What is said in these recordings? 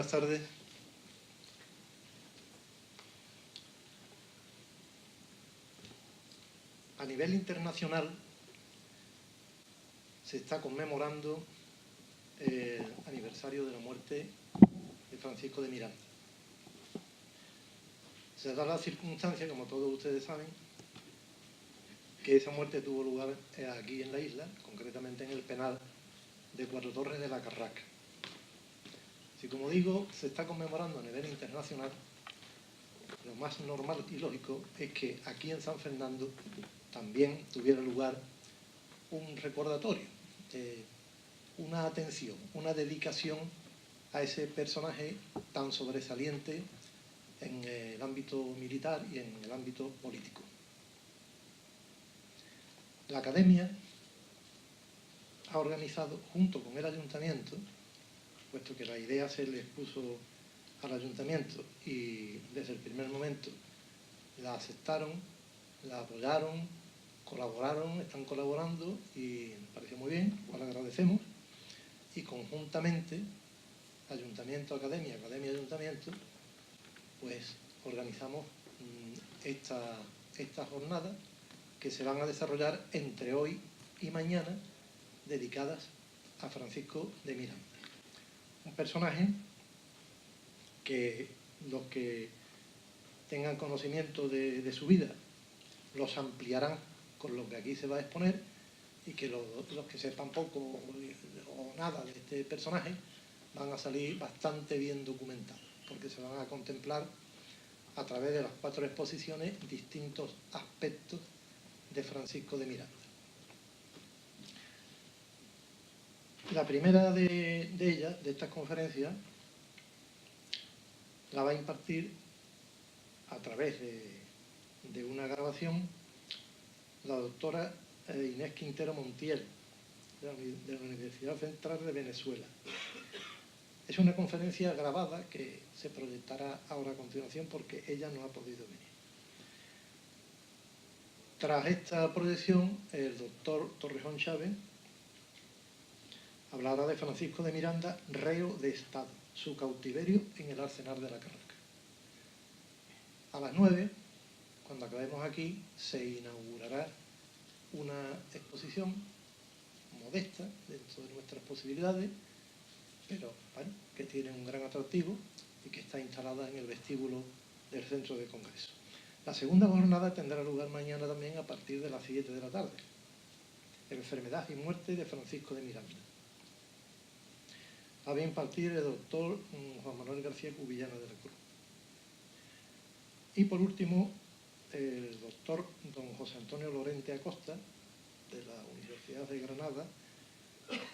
Buenas tardes. A nivel internacional se está conmemorando el aniversario de la muerte de Francisco de Miranda. Se da la circunstancia, como todos ustedes saben, que esa muerte tuvo lugar aquí en la isla, concretamente en el penal de Cuatro Torres de la Carraca. Así como digo, se está conmemorando a nivel internacional. Lo más normal y lógico es que aquí en San Fernando también tuviera lugar un recordatorio, una atención, una dedicación a ese personaje tan sobresaliente en el ámbito militar y en el ámbito político. La Academia ha organizado, junto con el Ayuntamiento, puesto que la idea se le expuso al Ayuntamiento y desde el primer momento la aceptaron, la apoyaron, colaboraron, están colaborando y nos pareció muy bien, lo agradecemos, y conjuntamente Ayuntamiento, Academia, Academia, Ayuntamiento, pues organizamos esta jornada que se van a desarrollar entre hoy y mañana, dedicadas a Francisco de Miranda. Un personaje que los que tengan conocimiento de su vida los ampliarán con lo que aquí se va a exponer, y que los que sepan poco o nada de este personaje van a salir bastante bien documentados, porque se van a contemplar a través de las 4 exposiciones distintos aspectos de Francisco de Miranda. La primera de ellas, de estas conferencias, la va a impartir a través de una grabación la doctora Inés Quintero Montiel, de la Universidad Central de Venezuela. Es una conferencia grabada que se proyectará ahora a continuación porque ella no ha podido venir. Tras esta proyección, el doctor Torrejón Chávez hablará de Francisco de Miranda, reo de Estado, su cautiverio en el Arsenal de la Carraca. A las 9, cuando acabemos aquí, se inaugurará una exposición modesta dentro de nuestras posibilidades, pero bueno, que tiene un gran atractivo y que está instalada en el vestíbulo del Centro de Congreso. La segunda jornada tendrá lugar mañana también a partir de las 7 de la tarde. Enfermedad y muerte de Francisco de Miranda. Va a impartir el doctor Juan Manuel García Cubillana de la Cruz. Y por último, el doctor don José Antonio Lorente Acosta, de la Universidad de Granada,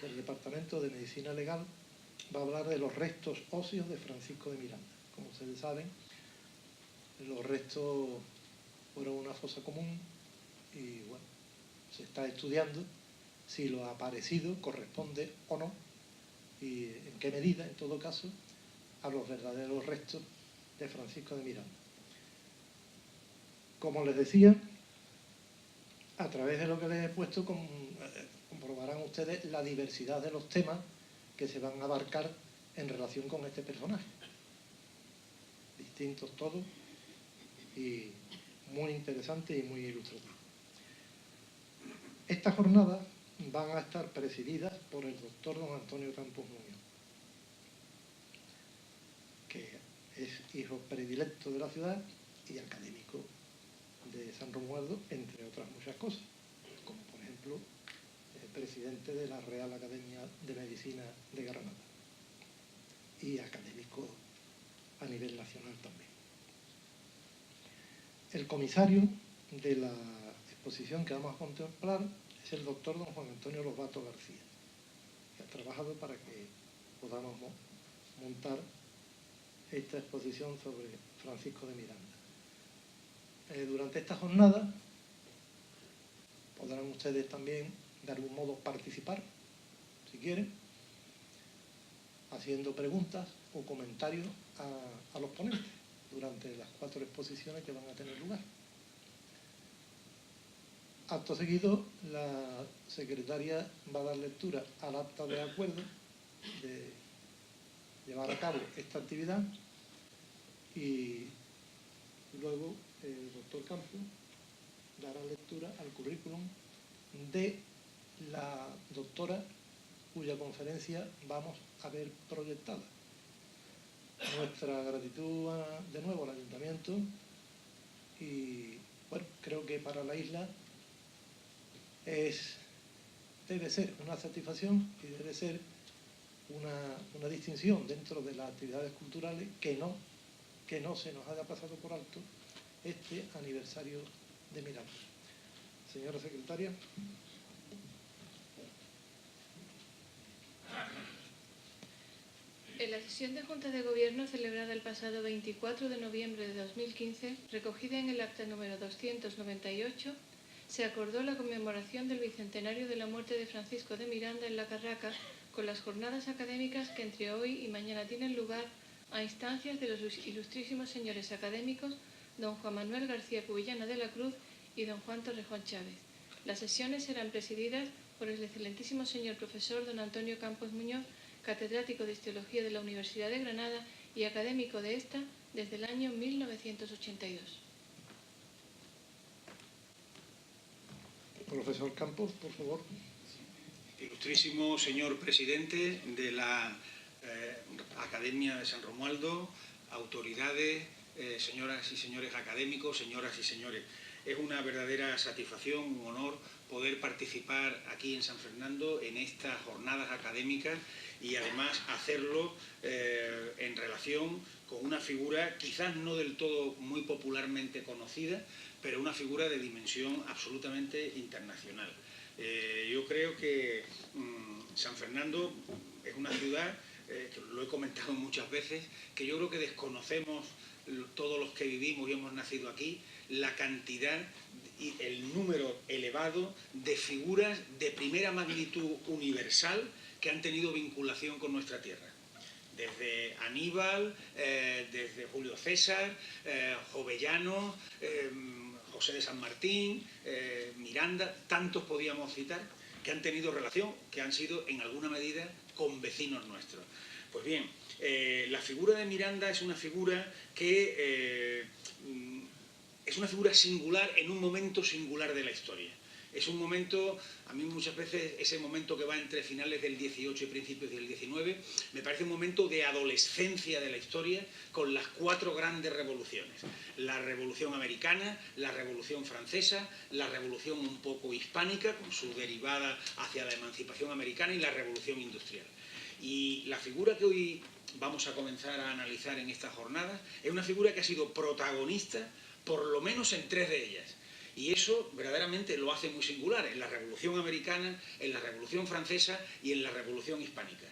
del Departamento de Medicina Legal, va a hablar de los restos óseos de Francisco de Miranda. Como ustedes saben, los restos fueron una fosa común y bueno, se está estudiando si lo aparecido corresponde o no, y en qué medida, en todo caso, a los verdaderos restos de Francisco de Miranda. Como les decía, a través de lo que les he puesto, comprobarán ustedes la diversidad de los temas que se van a abarcar en relación con este personaje. Distintos todos y muy interesantes y muy ilustrativos. Estas jornadas van a estar presididas por el doctor don Antonio Campos Muñoz, que es hijo predilecto de la ciudad y académico de San Romualdo, entre otras muchas cosas, como por ejemplo presidente de la Real Academia de Medicina de Granada y académico a nivel nacional también. El comisario de la exposición que vamos a contemplar es el doctor don Juan Antonio Lobato García, que ha trabajado para que podamos montar esta exposición sobre Francisco de Miranda. Durante esta jornada podrán ustedes también de algún modo participar, si quieren, haciendo preguntas o comentarios a los ponentes durante las 4 exposiciones que van a tener lugar. Acto seguido, la secretaria va a dar lectura al acta de acuerdo de llevar a cabo esta actividad y luego el doctor Campos dará lectura al currículum de la doctora cuya conferencia vamos a ver proyectada. Nuestra gratitud de nuevo al Ayuntamiento y bueno, creo que para la isla debe ser una satisfacción y debe ser una distinción dentro de las actividades culturales que no se nos haya pasado por alto este aniversario de Miranda. Señora secretaria. En la sesión de Junta de Gobierno celebrada el pasado 24 de noviembre de 2015, recogida en el acta número 298, se acordó la conmemoración del bicentenario de la muerte de Francisco de Miranda en La Carraca con las jornadas académicas que entre hoy y mañana tienen lugar a instancias de los ilustrísimos señores académicos don Juan Manuel García Cubillana de la Cruz y don Juan Torrejón Chávez. Las sesiones serán presididas por el excelentísimo señor profesor don Antonio Campos Muñoz, catedrático de Histología de la Universidad de Granada y académico de esta desde el año 1982. Profesor Campos, por favor. Ilustrísimo señor presidente de la Academia de San Romualdo, autoridades, señoras y señores académicos, señoras y señores. Es una verdadera satisfacción, un honor poder participar aquí en San Fernando en estas jornadas académicas y además hacerlo en relación con una figura quizás no del todo muy popularmente conocida, pero una figura de dimensión absolutamente internacional. Yo creo que San Fernando es una ciudad, que lo he comentado muchas veces, que yo creo que desconocemos todos los que vivimos y hemos nacido aquí, la cantidad y el número elevado de figuras de primera magnitud universal que han tenido vinculación con nuestra tierra. Desde Aníbal, desde Julio César, Jovellanos, José de San Martín, Miranda, tantos podíamos citar que han tenido relación, que han sido en alguna medida convecinos nuestros. Pues bien, la figura de Miranda es una figura que es una figura singular en un momento singular de la historia. Es un momento, a mí muchas veces ese momento que va entre finales del 18 y principios del 19, me parece un momento de adolescencia de la historia con las cuatro grandes revoluciones. La Revolución Americana, la Revolución Francesa, la Revolución un poco hispánica, con su derivada hacia la emancipación americana y la Revolución Industrial. Y la figura que hoy vamos a comenzar a analizar en estas jornadas es una figura que ha sido protagonista por lo menos en tres de ellas. Y eso verdaderamente lo hace muy singular en la Revolución Americana, en la Revolución Francesa y en la Revolución Hispánica.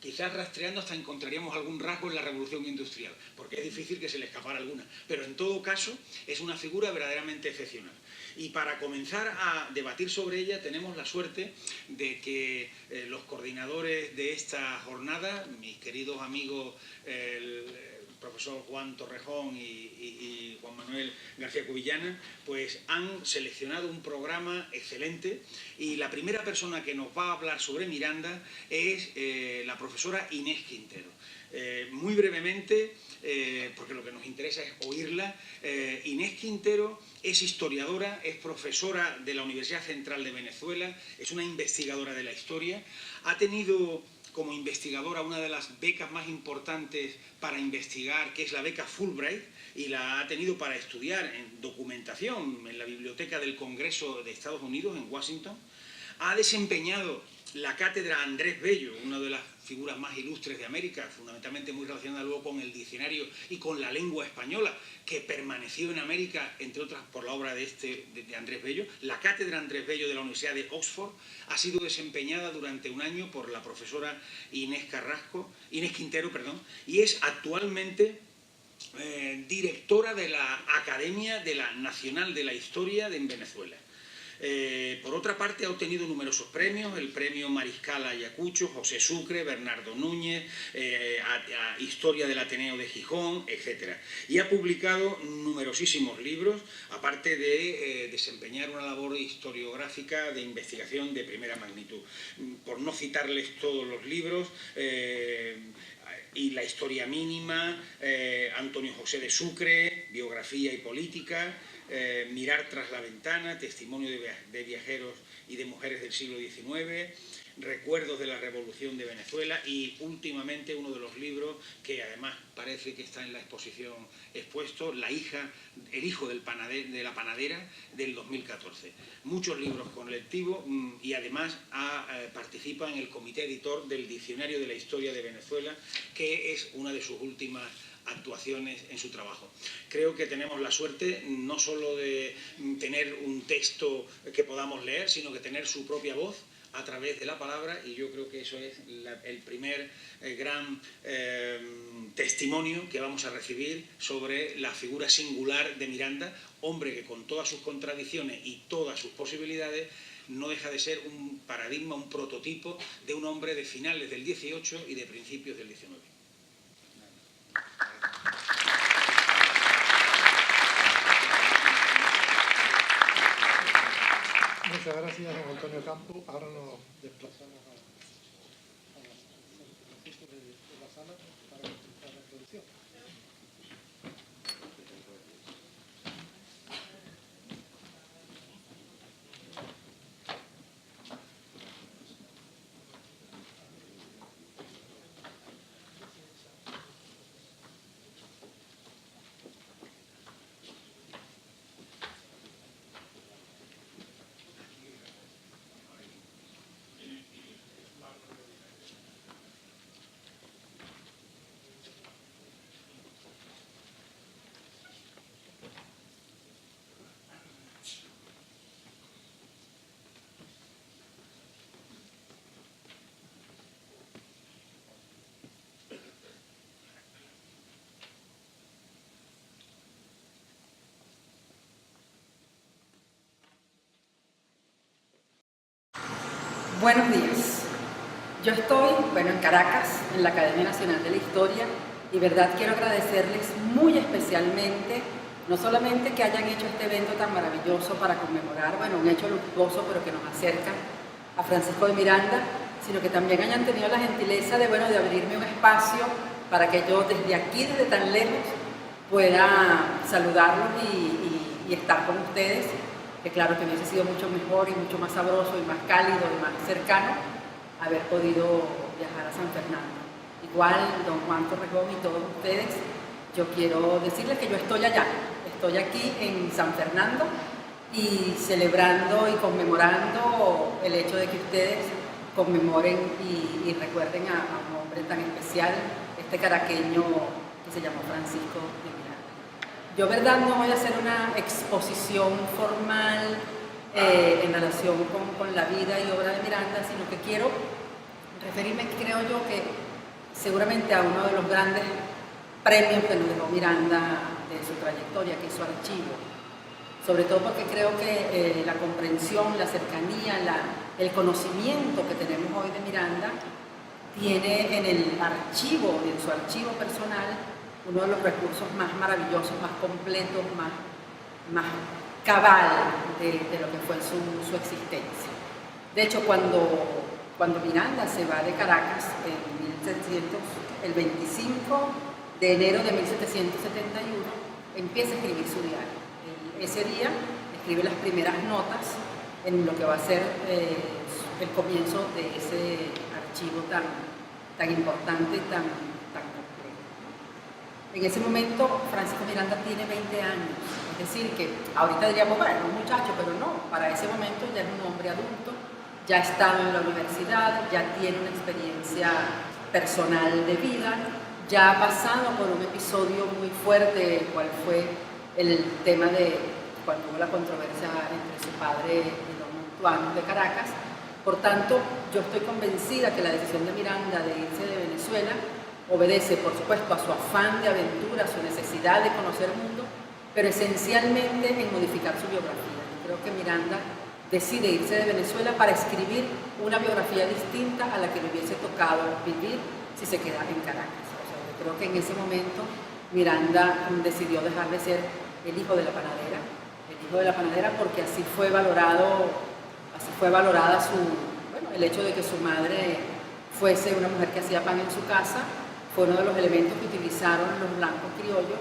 Quizás rastreando hasta encontraríamos algún rasgo en la Revolución Industrial, porque es difícil que se le escapara alguna. Pero en todo caso es una figura verdaderamente excepcional. Y para comenzar a debatir sobre ella tenemos la suerte de que los coordinadores de esta jornada, mis queridos amigos, el profesor Juan Torrejón y Juan Manuel García Cubillana, pues han seleccionado un programa excelente y la primera persona que nos va a hablar sobre Miranda es la profesora Inés Quintero. Muy brevemente, porque lo que nos interesa es oírla, Inés Quintero es historiadora, es profesora de la Universidad Central de Venezuela, es una investigadora de la historia, ha tenido como investigadora una de las becas más importantes para investigar, que es la beca Fulbright, y la ha tenido para estudiar en documentación en la Biblioteca del Congreso de Estados Unidos, en Washington. Ha desempeñado la cátedra Andrés Bello, una de las figuras más ilustres de América, fundamentalmente muy relacionada luego con el diccionario y con la lengua española, que permaneció en América, entre otras por la obra de Andrés Bello. La cátedra Andrés Bello de la Universidad de Oxford ha sido desempeñada durante un año por la profesora Inés Quintero, y es actualmente directora de la Academia de la Nacional de la Historia en Venezuela. Por otra parte, ha obtenido numerosos premios, el premio Mariscal Ayacucho, José Sucre, Bernardo Núñez, Historia del Ateneo de Gijón, etc. Y ha publicado numerosísimos libros, aparte de desempeñar una labor historiográfica de investigación de primera magnitud. Por no citarles todos los libros, y La historia mínima, Antonio José de Sucre, Biografía y política, Mirar tras la ventana, Testimonio de viajeros y de mujeres del siglo XIX, Recuerdos de la Revolución de Venezuela y últimamente uno de los libros que además parece que está en la exposición expuesto, El hijo de la panadera, del 2014. Muchos libros colectivos y además participa en el comité editor del Diccionario de la Historia de Venezuela, que es una de sus últimas actuaciones en su trabajo. Creo que tenemos la suerte no solo de tener un texto que podamos leer, sino que tener su propia voz a través de la palabra, y yo creo que eso es el primer gran testimonio que vamos a recibir sobre la figura singular de Miranda, hombre que con todas sus contradicciones y todas sus posibilidades no deja de ser un paradigma, un prototipo de un hombre de finales del 18 y de principios del 19. Muchas gracias, don Antonio Campo. Ahora nos desplazamos al centro de la sala para comenzar la introducción. Buenos días. Yo estoy, en Caracas, en la Academia Nacional de la Historia, y verdad quiero agradecerles muy especialmente, no solamente que hayan hecho este evento tan maravilloso para conmemorar, un hecho luctuoso, pero que nos acerca a Francisco de Miranda, sino que también hayan tenido la gentileza de abrirme un espacio para que yo desde aquí, desde tan lejos, pueda saludarlos y estar con ustedes, que claro que hubiese sido mucho mejor y mucho más sabroso y más cálido y más cercano haber podido viajar a San Fernando. Igual, don Juan Torrejón y todos ustedes, yo quiero decirles que yo estoy allá, estoy aquí en San Fernando y celebrando y conmemorando el hecho de que ustedes conmemoren y recuerden a un hombre tan especial, este caraqueño que se llamó Francisco de Miranda. Yo, no voy a hacer una exposición formal en relación con la vida y obra de Miranda, sino que quiero referirme, creo yo, que seguramente a uno de los grandes premios que nos dejó Miranda de su trayectoria, que es su archivo. Sobre todo porque creo que la comprensión, la cercanía, el conocimiento que tenemos hoy de Miranda tiene en el archivo, en su archivo personal, uno de los recursos más maravillosos, más completos, más cabal de lo que fue su existencia. De hecho, cuando Miranda se va de Caracas el 25 de enero de 1771, empieza a escribir su diario. Ese día escribe las primeras notas en lo que va a ser el comienzo de ese archivo tan importante, tan complejo. En ese momento, Francisco Miranda tiene 20 años, es decir, que ahorita diríamos, un muchacho, pero no, para ese momento ya es un hombre adulto, ya está en la universidad, ya tiene una experiencia personal de vida, ya ha pasado por un episodio muy fuerte, cual fue el tema de cuando hubo la controversia entre su padre y los montuanos de Caracas. Por tanto, yo estoy convencida que la decisión de Miranda de irse de Venezuela obedece, por supuesto, a su afán de aventura, a su necesidad de conocer el mundo, pero esencialmente en modificar su biografía. Yo creo que Miranda decide irse de Venezuela para escribir una biografía distinta a la que le hubiese tocado vivir si se quedaba en Caracas. O sea, yo creo que en ese momento Miranda decidió dejar de ser el hijo de la panadera, porque así fue valorada el hecho de que su madre fuese una mujer que hacía pan en su casa, fue uno de los elementos que utilizaron los blancos criollos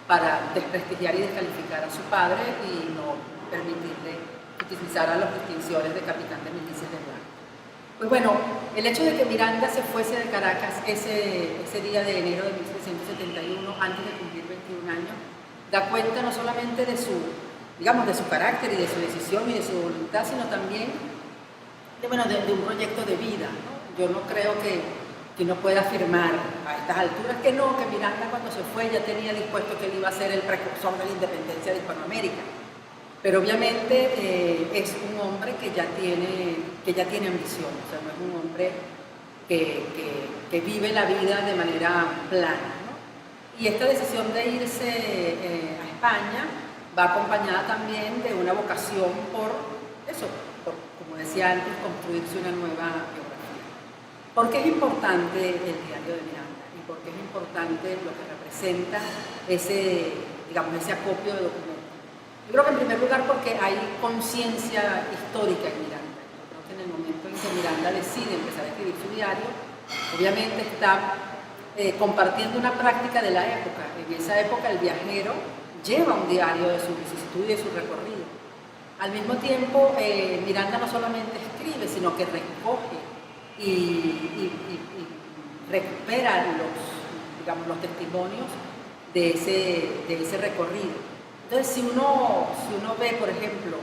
para desprestigiar y descalificar a su padre y no permitirle que utilizara las distinciones de capitán de milicias de blanco. Pues bueno, el hecho de que Miranda se fuese de Caracas ese día de enero de 1771, antes de cumplir 21 años, da cuenta no solamente de su, digamos, de su carácter y de su decisión y de su voluntad, sino también de un proyecto de vida, ¿no? Yo no creo que uno pueda afirmar a estas alturas que no, que Miranda cuando se fue ya tenía dispuesto que él iba a ser el precursor de la independencia de Hispanoamérica. Pero obviamente es un hombre que ya tiene ambición, o sea, no es un hombre que vive la vida de manera plana, ¿no? Y esta decisión de irse a España va acompañada también de una vocación por eso, como decía antes, construirse una nueva biografía. ¿Por qué es importante el diario de Miranda? ¿Y por qué es importante lo que representa ese acopio de documentos? Yo creo que en primer lugar porque hay conciencia histórica en Miranda. Yo creo que en el momento en que Miranda decide empezar a escribir su diario, obviamente está compartiendo una práctica de la época. En esa época el viajero lleva un diario de su vicisitud y de su recorrido. Al mismo tiempo, Miranda no solamente escribe, sino que recoge y recupera los testimonios de ese recorrido. Entonces, si uno ve, por ejemplo,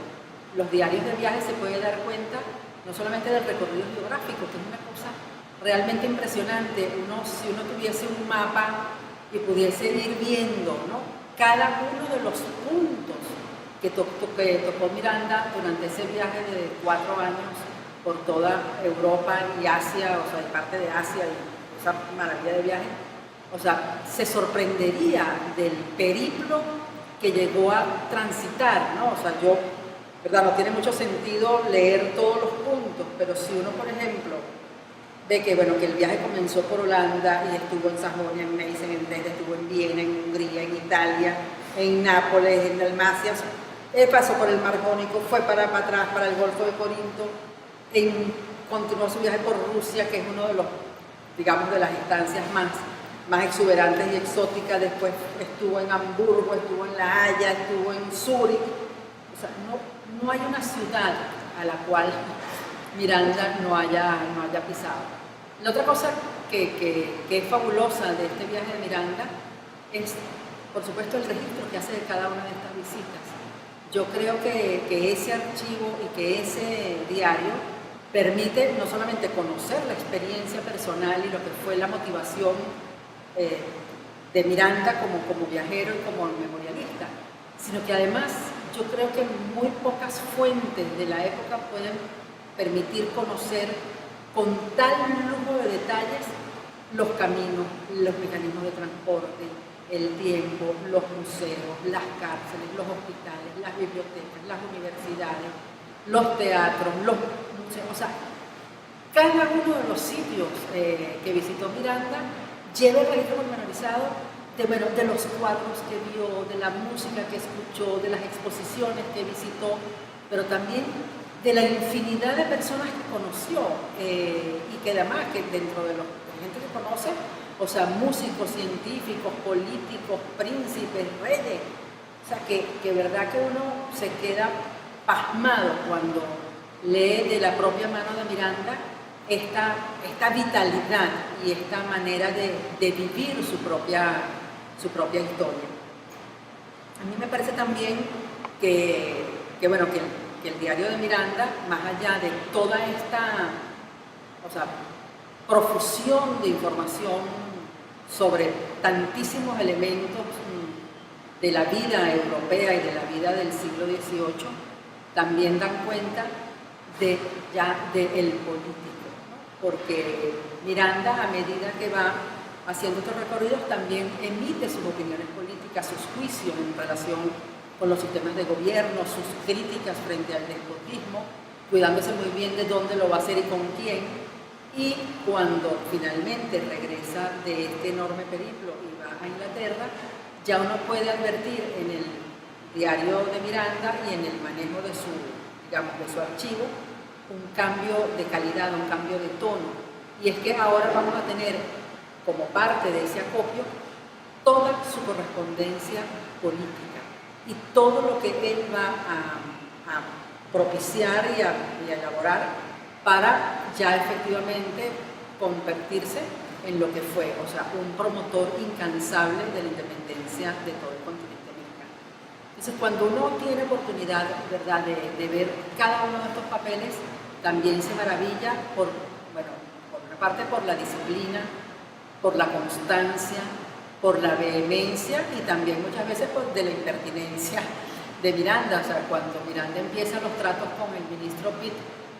los diarios de viaje, se puede dar cuenta no solamente del recorrido geográfico, que es una cosa realmente impresionante. Si uno tuviese un mapa y pudiese ir viendo, ¿no?, cada uno de los puntos que tocó Miranda durante ese viaje de 4 años por toda Europa y Asia, o sea, y parte de Asia, y esa maravilla de viaje, o sea, se sorprendería del periplo que llegó a transitar, ¿no? O sea, no tiene mucho sentido leer todos los puntos, pero si uno, por ejemplo, ve que el viaje comenzó por Holanda y estuvo en Sajonia, en Meissen, en Dresde, estuvo en Viena, en Hungría, en Italia, en Nápoles, en Dalmacia, pasó por el Mar Jónico, fue para atrás, para el Golfo de Corinto, continuó su viaje por Rusia, que es uno de los, de las instancias más exuberantes y exóticas. Después estuvo en Hamburgo, estuvo en La Haya, estuvo en Zúrich. O sea, no hay una ciudad a la cual Miranda no haya pisado. La otra cosa que es fabulosa de este viaje de Miranda es, por supuesto, el registro que hace de cada una de estas visitas. Yo creo que ese archivo y que ese diario permite no solamente conocer la experiencia personal y lo que fue la motivación de Miranda como viajero y como memorialista, sino que además yo creo que muy pocas fuentes de la época pueden permitir conocer con tal lujo de detalles los caminos, los mecanismos de transporte, el tiempo, los museos, las cárceles, los hospitales, las bibliotecas, las universidades, los teatros, los museos. O sea, cada uno de los sitios que visitó Miranda lleva el registro pormenorizado de los cuadros que vio, de la música que escuchó, de las exposiciones que visitó, pero también de la infinidad de personas que conoció y que además que dentro de la gente que conoce, o sea, músicos, científicos, políticos, príncipes, reyes, o sea, que verdad que uno se queda pasmado cuando lee de la propia mano de Miranda esta vitalidad y esta manera de vivir su propia historia. A mí me parece también que el diario de Miranda, más allá de toda esta profusión de información sobre tantísimos elementos de la vida europea y de la vida del siglo XVIII, también dan cuenta del político, ¿no? Porque Miranda, a medida que va haciendo estos recorridos, también emite sus opiniones políticas, sus juicios en relación con los sistemas de gobierno, sus críticas frente al despotismo, cuidándose muy bien de dónde lo va a hacer y con quién. Y cuando finalmente regresa de este enorme periplo y va a Inglaterra, ya uno puede advertir en el diario de Miranda y en el manejo de su archivo un cambio de calidad, un cambio de tono. Y es que ahora vamos a tener como parte de ese acopio, toda su correspondencia política y todo lo que él va a propiciar y a elaborar para ya efectivamente convertirse en lo que fue, o sea, un promotor incansable de la independencia de todo el continente americano. Entonces, cuando uno tiene oportunidad, ¿verdad?, de ver cada uno de estos papeles, también se maravilla por una parte por la disciplina, por la constancia, por la vehemencia y también muchas veces de la impertinencia de Miranda. O sea, cuando Miranda empieza los tratos con el ministro Pitt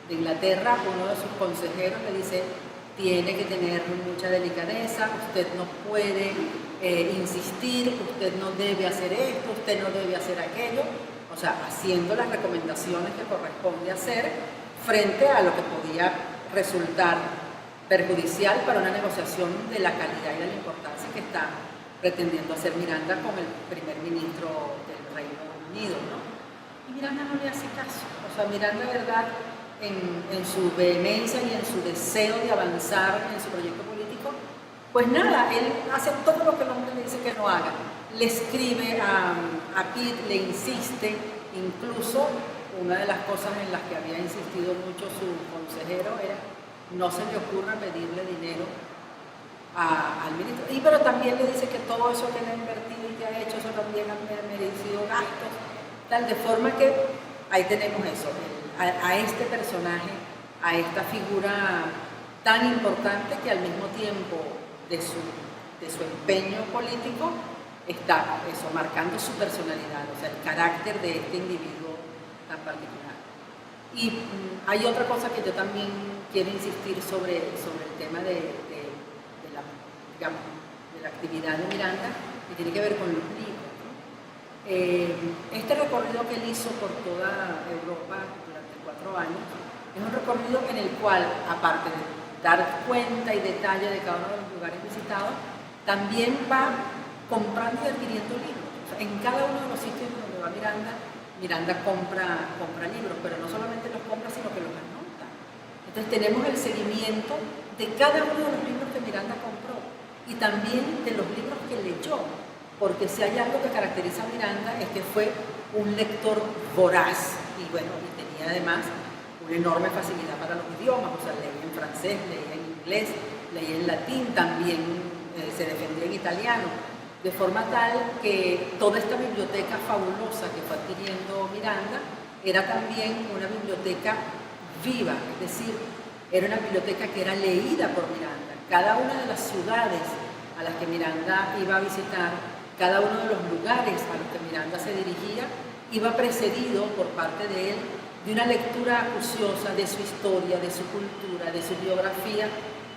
de Inglaterra, uno de sus consejeros le dice: tiene que tener mucha delicadeza, usted no puede insistir, usted no debe hacer esto, usted no debe hacer aquello, o sea, haciendo las recomendaciones que corresponde hacer frente a lo que podía resultar perjudicial para una negociación de la calidad y de la importancia que está pretendiendo hacer Miranda con el primer ministro del Reino Unido, ¿no? Y Miranda no le hace caso, o sea, Miranda, ¿verdad?, en su vehemencia y en su deseo de avanzar en su proyecto político, pues nada, él hace todo lo que el hombre le dice que no haga. Le escribe a Pitt, le insiste, incluso una de las cosas en las que había insistido mucho su consejero era: no se le ocurra pedirle dinero al ministro. Y pero también le dice que todo eso que le ha invertido y que ha hecho, eso también ha merecido gastos, tal, de forma que ahí tenemos eso, a este personaje, a esta figura tan importante que al mismo tiempo de su empeño político está eso, marcando su personalidad, o sea, el carácter de este individuo tan particular. Y hay otra cosa que yo también quiero insistir sobre el tema de la actividad de Miranda, que tiene que ver con los libros, ¿no? Este recorrido que él hizo por toda Europa durante 4 años es un recorrido en el cual, aparte de dar cuenta y detalle de cada uno de los lugares visitados, también va comprando y adquiriendo libros. O sea, en cada uno de los sitios donde va Miranda compra libros, pero no solamente los compra, sino que los anota. Entonces tenemos el seguimiento de cada uno de los libros que Miranda compró y también de los libros que leyó, porque si hay algo que caracteriza a Miranda es que fue un lector voraz y tenía además una enorme facilidad para los idiomas, o sea, leía en francés, leía en inglés, leía en latín, también se defendía en italiano, de forma tal que toda esta biblioteca fabulosa que fue adquiriendo Miranda era también una biblioteca viva, es decir, era una biblioteca que era leída por Miranda. Cada una de las ciudades a las que Miranda iba a visitar, cada uno de los lugares a los que Miranda se dirigía, iba precedido por parte de él de una lectura acuciosa de su historia, de su cultura, de su biografía,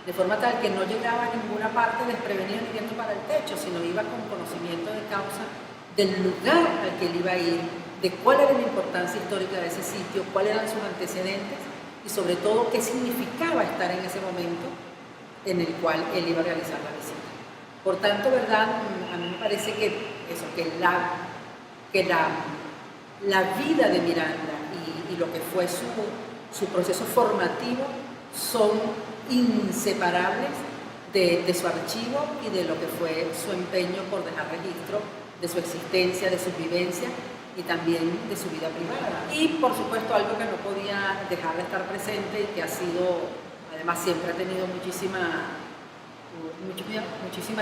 de forma tal que no llegaba a ninguna parte desprevenido ni viendo para el techo, sino iba con conocimiento de causa del lugar al que él iba a ir, de cuál era la importancia histórica de ese sitio, cuáles eran sus antecedentes y sobre todo qué significaba estar en ese momento en el cual él iba a realizar la visita. Por tanto, ¿verdad?, a mí me parece que la vida de Miranda y lo que fue su proceso formativo son inseparables de su archivo y de lo que fue su empeño por dejar registro de su existencia, de su vivencia y también de su vida privada. Y por supuesto algo que no podía dejar de estar presente y que ha sido, además siempre ha tenido muchísima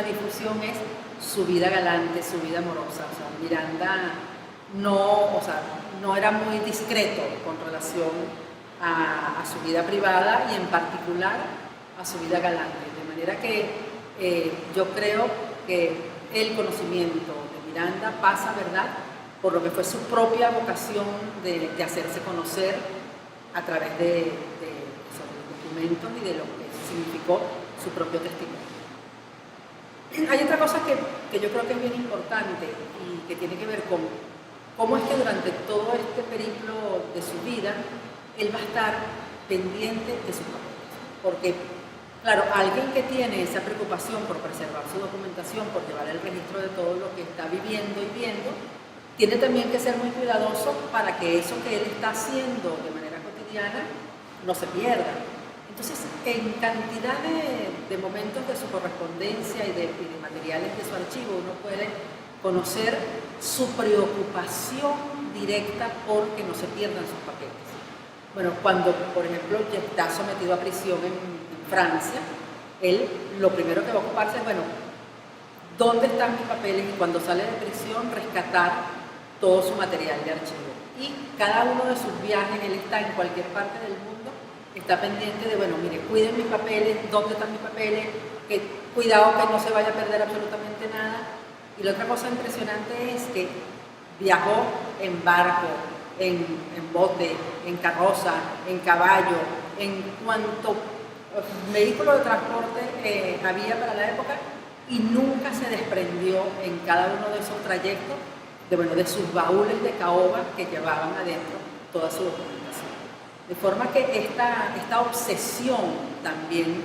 difusión, es su vida galante, su vida amorosa. O sea, Miranda no era muy discreto con relación a su vida privada y en particular a su vida galante. De manera que yo creo que el conocimiento de Miranda pasa, ¿verdad?, por lo que fue su propia vocación de hacerse conocer a través de los documentos y de lo que significó su propio testimonio. Hay otra cosa que yo creo que es bien importante y que tiene que ver con cómo es que durante todo este periplo de su vida él va a estar pendiente de sus papeles. Porque, claro, alguien que tiene esa preocupación por preservar su documentación, por llevar el registro de todo lo que está viviendo y viendo, tiene también que ser muy cuidadoso para que eso que él está haciendo de manera cotidiana no se pierda. Entonces, en cantidad de momentos de su correspondencia y de materiales de su archivo, uno puede conocer su preocupación directa porque no se pierdan sus papeles. Bueno, cuando, por ejemplo, está sometido a prisión en Francia, él lo primero que va a ocuparse es, bueno, ¿dónde están mis papeles? Y cuando sale de prisión, rescatar todo su material de archivo. Y cada uno de sus viajes, él está en cualquier parte del mundo, está pendiente de, bueno, mire, cuiden mis papeles, ¿dónde están mis papeles? Cuidado que no se vaya a perder absolutamente nada. Y la otra cosa impresionante es que viajó en barco, en bote, en carroza, en caballo, en cuanto vehículo de transporte había para la época, y nunca se desprendió en cada uno de esos trayectos de sus baúles de caoba que llevaban adentro toda su documentación. De forma que esta obsesión también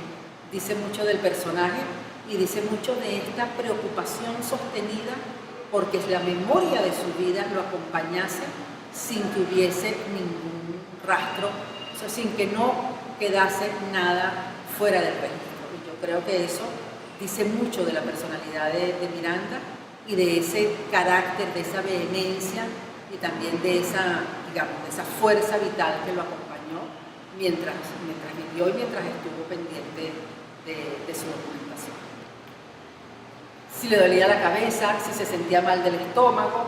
dice mucho del personaje y dice mucho de esta preocupación sostenida porque la memoria de su vida lo acompañase sin que hubiese ningún rastro, o sea, sin que no quedase nada fuera del registro. Y yo creo que eso dice mucho de la personalidad de Miranda y de ese carácter, de esa vehemencia y también de esa, digamos, de esa fuerza vital que lo acompañó mientras vivió y mientras estuvo pendiente de su documentación. Si le dolía la cabeza, si se sentía mal del estómago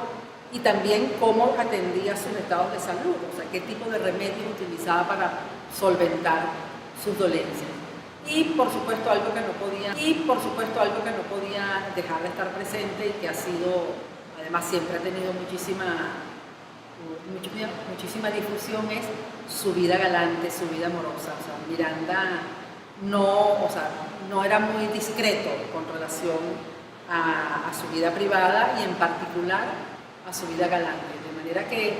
y también cómo atendía sus estados de salud, o sea, qué tipo de remedios utilizaba para solventar sus dolencias. Y por supuesto algo que no podía dejar de estar presente y que ha sido, además siempre ha tenido muchísima difusión, es su vida galante, su vida amorosa. O sea, Miranda no era muy discreto con relación a su vida privada y en particular a su vida galante. De manera que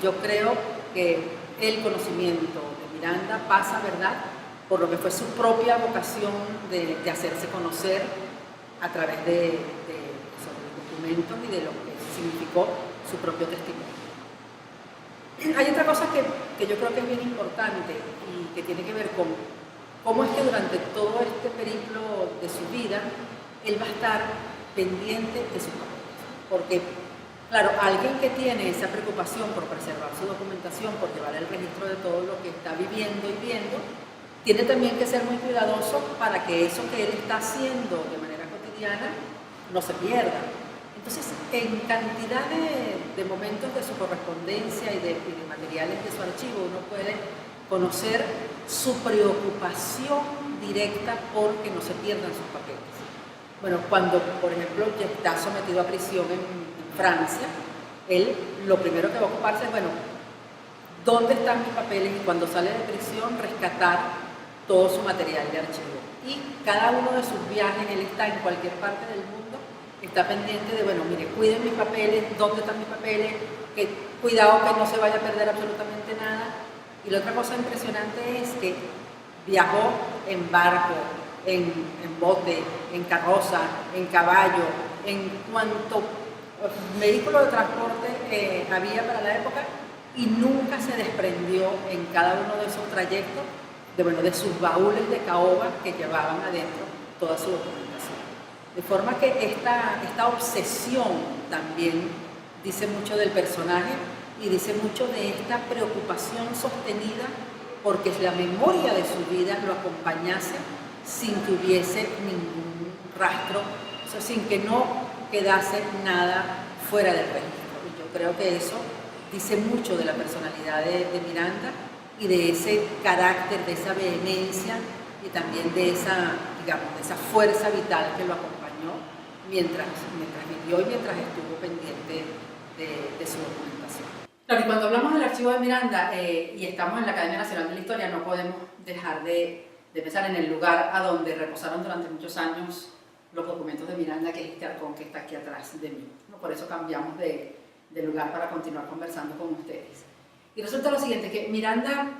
yo creo que el conocimiento de Miranda pasa, ¿verdad?, por lo que fue su propia vocación de hacerse conocer a través de los documentos y de lo que significó su propio testimonio. Hay otra cosa que yo creo que es bien importante y que tiene que ver con cómo es que durante todo este periplo de su vida él va a estar pendiente de sus papeles. Porque, claro, alguien que tiene esa preocupación por preservar su documentación, por llevar el registro de todo lo que está viviendo y viendo, tiene también que ser muy cuidadoso para que eso que él está haciendo de manera cotidiana no se pierda. Entonces, en cantidad de momentos de su correspondencia y de materiales de su archivo, uno puede conocer su preocupación directa porque no se pierdan sus papeles. Bueno, cuando, por ejemplo, está sometido a prisión en Francia, él lo primero que va a ocuparse es, bueno, ¿dónde están mis papeles? Y cuando sale de prisión, rescatar todo su material de archivo. Y cada uno de sus viajes, él está en cualquier parte del mundo, está pendiente de, bueno, mire, cuiden mis papeles, ¿dónde están mis papeles? Cuidado que no se vaya a perder absolutamente nada. Y la otra cosa impresionante es que viajó en barco, en bote, en carroza, en caballo, en cuanto vehículo de transporte había para la época, y nunca se desprendió en cada uno de esos trayectos de sus baúles de caoba que llevaban adentro toda su documentación. De forma que esta obsesión también dice mucho del personaje y dice mucho de esta preocupación sostenida porque la memoria de su vida lo acompañase sin que hubiese ningún rastro, o sea, sin que no quedase nada fuera del registro. Y yo creo que eso dice mucho de la personalidad de Miranda y de ese carácter, de esa vehemencia y también de esa, digamos, de esa fuerza vital que lo acompañó mientras vivió y mientras estuvo pendiente de su documentación. Claro, y cuando hablamos del archivo de Miranda y estamos en la Academia Nacional de la Historia, no podemos dejar de pensar en el lugar a donde reposaron durante muchos años los documentos de Miranda, que es este arcón que está aquí atrás de mí. Por eso cambiamos de lugar para continuar conversando con ustedes. Y resulta lo siguiente, que Miranda,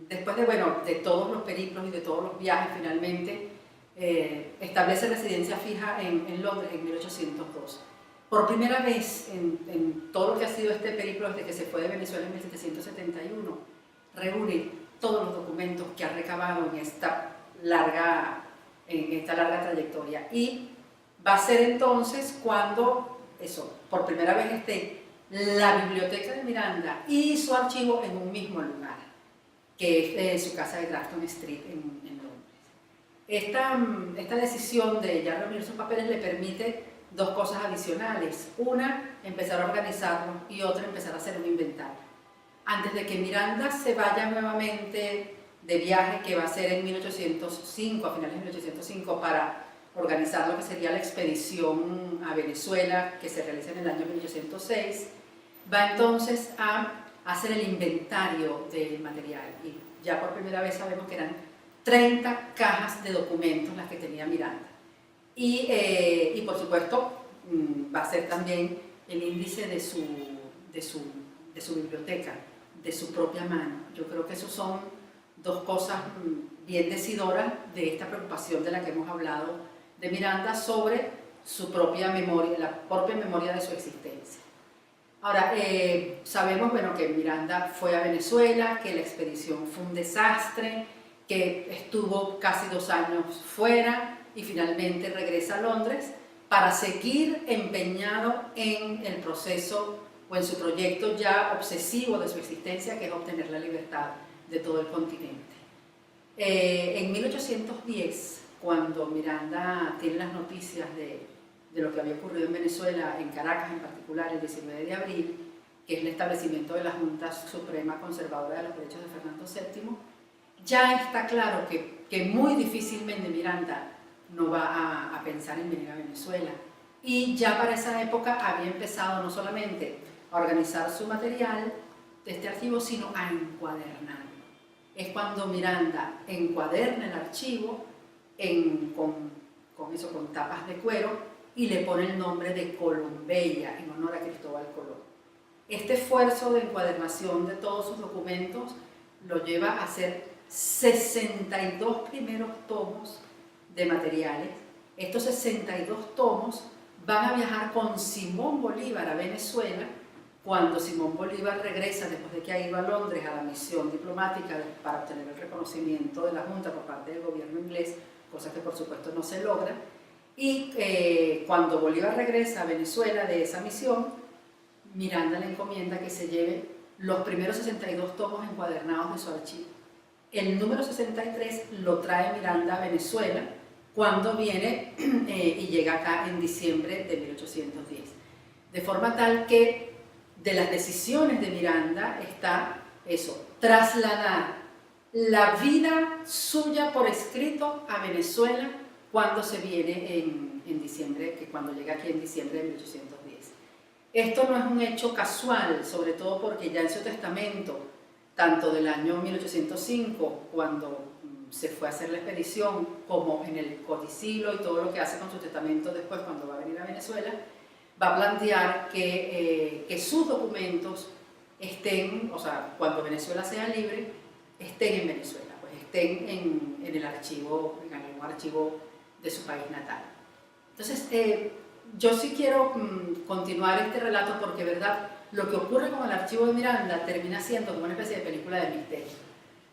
después de todos los periplos y de todos los viajes, finalmente establece residencia fija en Londres en 1802. Por primera vez en todo lo que ha sido este periplo desde que se fue de Venezuela en 1771, reúne todos los documentos que ha recabado en esta larga trayectoria. Y va a ser entonces cuando, por primera vez esté la biblioteca de Miranda y su archivo en un mismo lugar, que es su casa de Grafton Street en Londres. Esta decisión de ya reunir sus papeles le permite dos cosas adicionales. Una, empezar a organizarlo, y otra, empezar a hacer un inventario. Antes de que Miranda se vaya nuevamente de viaje, que va a ser en 1805, a finales de 1805, para organizar lo que sería la expedición a Venezuela, que se realiza en el año 1806, va entonces a hacer el inventario del material. Y ya por primera vez sabemos que eran 30 cajas de documentos las que tenía Miranda. Y por supuesto va a ser también el índice de su biblioteca, de su propia mano. Yo creo que esos son dos cosas bien decidoras de esta preocupación de la que hemos hablado de Miranda sobre su propia memoria, la propia memoria de su existencia. Ahora, sabemos que Miranda fue a Venezuela, que la expedición fue un desastre, que estuvo casi 2 años fuera y finalmente regresa a Londres para seguir empeñado en el proceso o en su proyecto ya obsesivo de su existencia, que es obtener la libertad de todo el continente. En 1810, cuando Miranda tiene las noticias de lo que había ocurrido en Venezuela, en Caracas en particular, el 19 de abril, que es el establecimiento de la Junta Suprema Conservadora de los Derechos de Fernando VII, ya está claro que muy difícilmente Miranda no va a pensar en venir a Venezuela. Y ya para esa época había empezado no solamente a organizar su material de este archivo, sino a encuadernarlo. Es cuando Miranda encuaderna el archivo con tapas de cuero y le pone el nombre de Colombella en honor a Cristóbal Colón. Este esfuerzo de encuadernación de todos sus documentos lo lleva a hacer 62 primeros tomos de materiales. Estos 62 tomos van a viajar con Simón Bolívar a Venezuela cuando Simón Bolívar regresa después de que ha ido a Londres a la misión diplomática para obtener el reconocimiento de la Junta por parte del gobierno inglés, cosa que por supuesto no se logra. Y cuando Bolívar regresa a Venezuela de esa misión, Miranda le encomienda que se lleve los primeros 62 tomos encuadernados de su archivo. El número 63 lo trae Miranda a Venezuela cuando viene y llega acá en diciembre de 1810. De forma tal que de las decisiones de Miranda está trasladar la vida suya por escrito a Venezuela cuando se viene en diciembre, que cuando llega aquí en diciembre de 1810. Esto no es un hecho casual, sobre todo porque ya en su testamento, tanto del año 1805, cuando se fue a hacer la expedición, como en el codicilo y todo lo que hace con su testamento después cuando va a venir a Venezuela, va a plantear que sus documentos estén, cuando Venezuela sea libre, estén en Venezuela, pues estén en el archivo, en algún archivo de su país natal. Entonces, yo sí quiero continuar este relato porque, ¿verdad?, lo que ocurre con el archivo de Miranda termina siendo como una especie de película de misterio.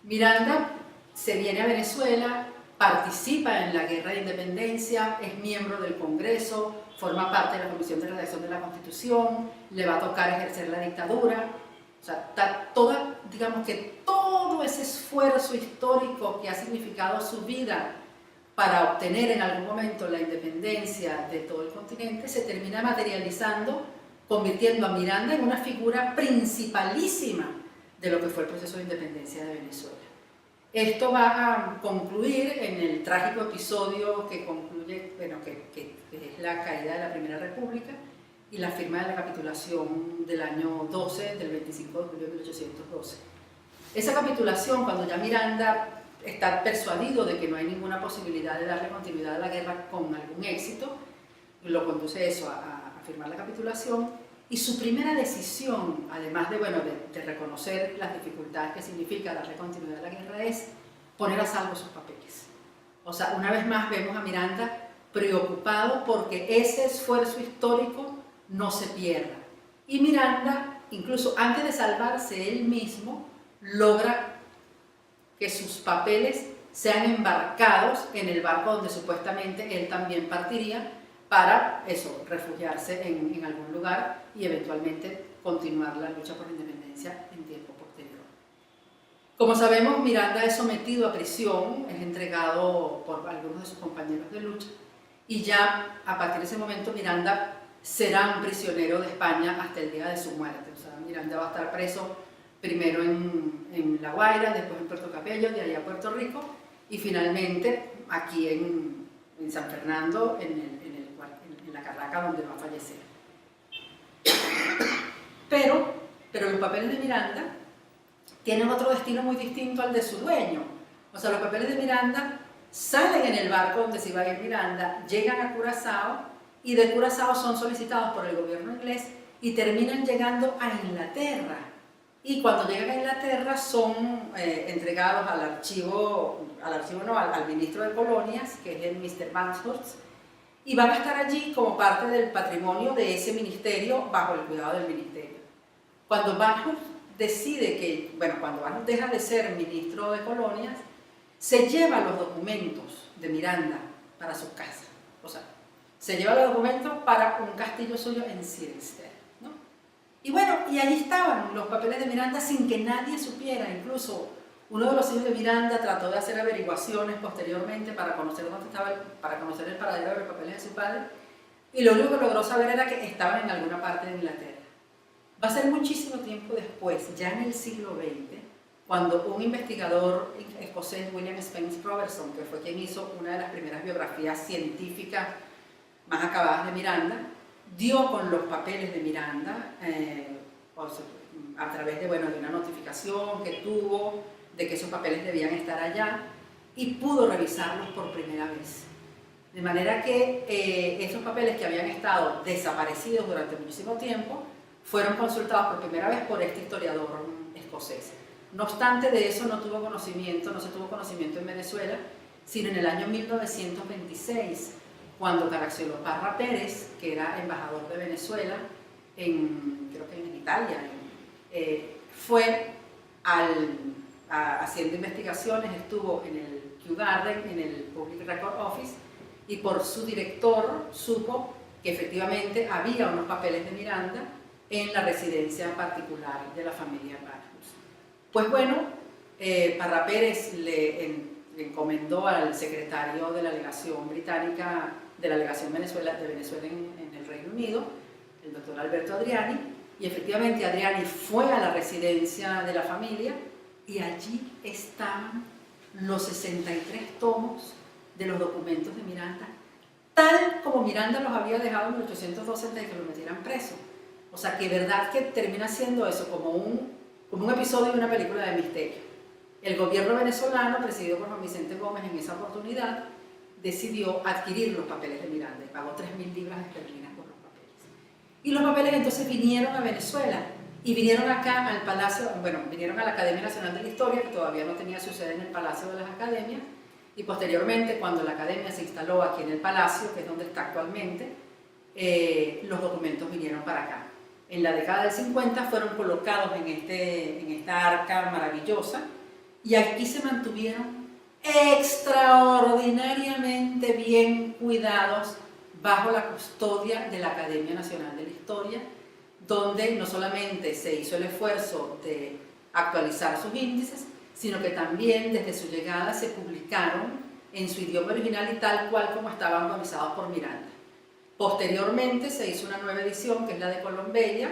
Miranda se viene a Venezuela, participa en la Guerra de Independencia, es miembro del Congreso, forma parte de la Comisión de Redacción de la Constitución, le va a tocar ejercer la dictadura. Digamos que todo ese esfuerzo histórico que ha significado su vida para obtener en algún momento la independencia de todo el continente se termina materializando, convirtiendo a Miranda en una figura principalísima de lo que fue el proceso de independencia de Venezuela. Esto va a concluir en el trágico episodio que concluye, que es la caída de la Primera República y la firma de la capitulación del año 12, del 25 de julio de 1812. Esa capitulación, cuando ya Miranda está persuadido de que no hay ninguna posibilidad de darle continuidad a la guerra con algún éxito, lo conduce a firmar la capitulación, y su primera decisión, además de reconocer las dificultades que significa darle continuidad a la guerra, es poner a salvo sus papeles. Una vez más vemos a Miranda preocupado porque ese esfuerzo histórico no se pierda. Y Miranda, incluso antes de salvarse él mismo, logra que sus papeles sean embarcados en el barco donde supuestamente él también partiría para eso, refugiarse en algún lugar y eventualmente continuar la lucha por la independencia en tiempo posterior. Como sabemos, Miranda es sometido a prisión, es entregado por algunos de sus compañeros de lucha y ya a partir de ese momento Miranda será un prisionero de España hasta el día de su muerte. O sea, Miranda va a estar preso primero en La Guaira, después en Puerto Cabello, de allá a Puerto Rico y finalmente aquí en San Fernando, en la Carraca donde va a fallecer. Pero los papeles de Miranda tienen otro destino muy distinto al de su dueño. O sea, los papeles de Miranda salen en el barco donde se iba a ir Miranda, llegan a Curazao y de Curazao son solicitados por el gobierno inglés y terminan llegando a Inglaterra. Y cuando llegan a Inglaterra son entregados al ministro de Colonias, que es el Mr. Banshurst, y van a estar allí como parte del patrimonio de ese ministerio bajo el cuidado del ministerio. Cuando Banshurst decide que, cuando Banshurst deja de ser ministro de Colonias, se lleva los documentos de Miranda para su casa. O sea, se lleva los documentos para un castillo suyo en Cirencester, ¿no? Y y allí estaban los papeles de Miranda sin que nadie supiera. Incluso uno de los hijos de Miranda trató de hacer averiguaciones posteriormente para conocer dónde estaba, para conocer el paradero de los papeles de su padre, y lo único que logró saber era que estaban en alguna parte de Inglaterra. Va a ser muchísimo tiempo después, ya en el siglo XX, cuando un investigador escocés, William Spence Robertson, que fue quien hizo una de las primeras biografías científicas más acabadas de Miranda, dio con los papeles de Miranda a través de una notificación que tuvo de que esos papeles debían estar allá y pudo revisarlos por primera vez. De manera que esos papeles que habían estado desaparecidos durante muchísimo tiempo fueron consultados por primera vez por este historiador escocés. No obstante de eso no se tuvo conocimiento en Venezuela, sino en el año 1926, cuando Caracciolo Parra Pérez, que era embajador de Venezuela, creo que en Italia, fue haciendo investigaciones, estuvo en el Kew Garden, en el Public Record Office, y por su director supo que efectivamente había unos papeles de Miranda en la residencia particular de la familia Banshurst. Pues Parra Pérez le encomendó al secretario de la legación británica, de la legación de Venezuela en el Reino Unido, el doctor Alberto Adriani, y efectivamente Adriani fue a la residencia de la familia y allí estaban los 63 tomos de los documentos de Miranda, tal como Miranda los había dejado en 1812 antes de que lo metieran preso. O sea, que verdad que termina siendo eso como un episodio de una película de misterio. El gobierno venezolano, presidido por Juan Vicente Gómez en esa oportunidad, decidió adquirir los papeles de Miranda y pagó 3.000 libras esterlinas por los papeles. Y los papeles entonces vinieron a Venezuela y vinieron acá al Palacio, vinieron a la Academia Nacional de la Historia, que todavía no tenía su sede en el Palacio de las Academias, y posteriormente, cuando la Academia se instaló aquí en el Palacio, que es donde está actualmente, los documentos vinieron para acá. En la década del 50 fueron colocados en esta arca maravillosa y aquí se mantuvieron extraordinariamente bien cuidados bajo la custodia de la Academia Nacional de la Historia, donde no solamente se hizo el esfuerzo de actualizar sus índices, sino que también desde su llegada se publicaron en su idioma original y tal cual como estaban autorizados por Miranda. Posteriormente se hizo una nueva edición, que es la de Colombella,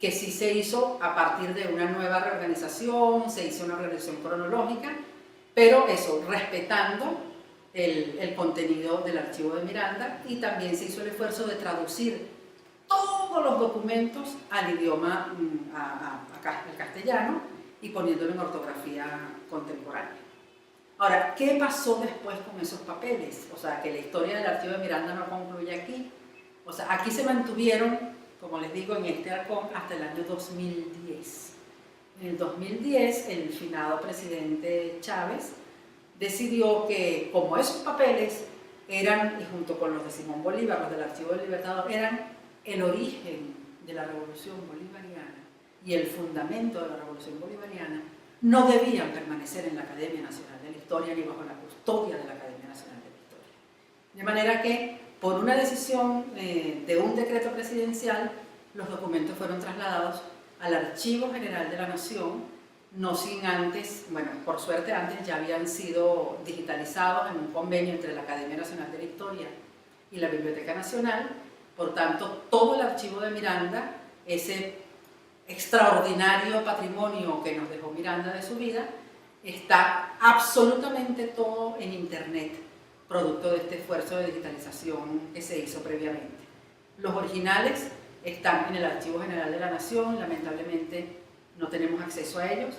que sí se hizo a partir de una nueva reorganización, se hizo una reorganización cronológica, pero eso, respetando el contenido del archivo de Miranda, y también se hizo el esfuerzo de traducir todos los documentos al idioma, al castellano, y poniéndolo en ortografía contemporánea. Ahora, ¿qué pasó después con esos papeles? O sea, que la historia del archivo de Miranda no concluye aquí. O sea, aquí se mantuvieron, como les digo, en este arcón hasta el año 2010. En el 2010, el finado presidente Chávez decidió que, como esos papeles eran, y junto con los de Simón Bolívar, los del Archivo del Libertador, eran el origen de la Revolución Bolivariana y el fundamento de la Revolución Bolivariana, no debían permanecer en la Academia Nacional de la Historia ni bajo la custodia de la Academia Nacional de la Historia. De manera que, por una decisión de un decreto presidencial, los documentos fueron trasladados al Archivo General de la Nación, no sin antes, bueno, por suerte antes ya habían sido digitalizados en un convenio entre la Academia Nacional de la Historia y la Biblioteca Nacional. Por tanto, todo el archivo de Miranda, ese extraordinario patrimonio que nos dejó Miranda de su vida, está absolutamente todo en internet, producto de este esfuerzo de digitalización que se hizo previamente. Los originales están en el Archivo General de la Nación, lamentablemente no tenemos acceso a ellos,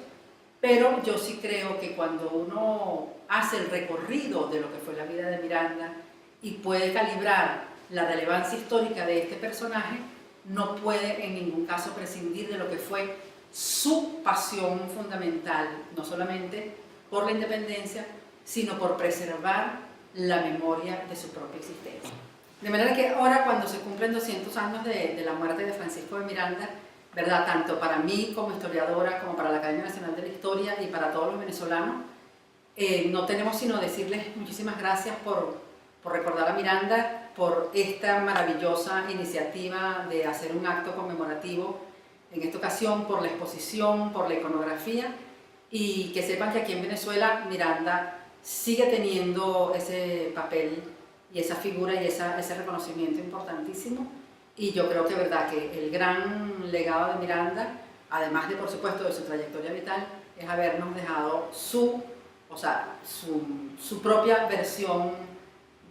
pero yo sí creo que cuando uno hace el recorrido de lo que fue la vida de Miranda y puede calibrar la relevancia histórica de este personaje, no puede en ningún caso prescindir de lo que fue su pasión fundamental, no solamente por la independencia, sino por preservar la memoria de su propia existencia. De manera que ahora, cuando se cumplen 200 años de la muerte de Francisco de Miranda, ¿verdad?, tanto para mí como historiadora, como para la Academia Nacional de la Historia y para todos los venezolanos, no tenemos sino decirles muchísimas gracias por recordar a Miranda, por esta maravillosa iniciativa de hacer un acto conmemorativo, en esta ocasión por la exposición, por la iconografía, y que sepan que aquí en Venezuela Miranda sigue teniendo ese papel y esa figura y ese reconocimiento importantísimo. Y yo creo que, verdad, que el gran legado de Miranda, además de, por supuesto, de su trayectoria vital, es habernos dejado su propia versión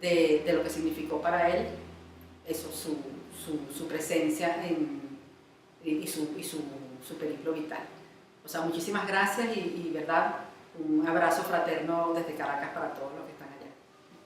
de lo que significó para él eso, su presencia y su periplo vital. O sea, muchísimas gracias y verdad, un abrazo fraterno desde Caracas para todos los que están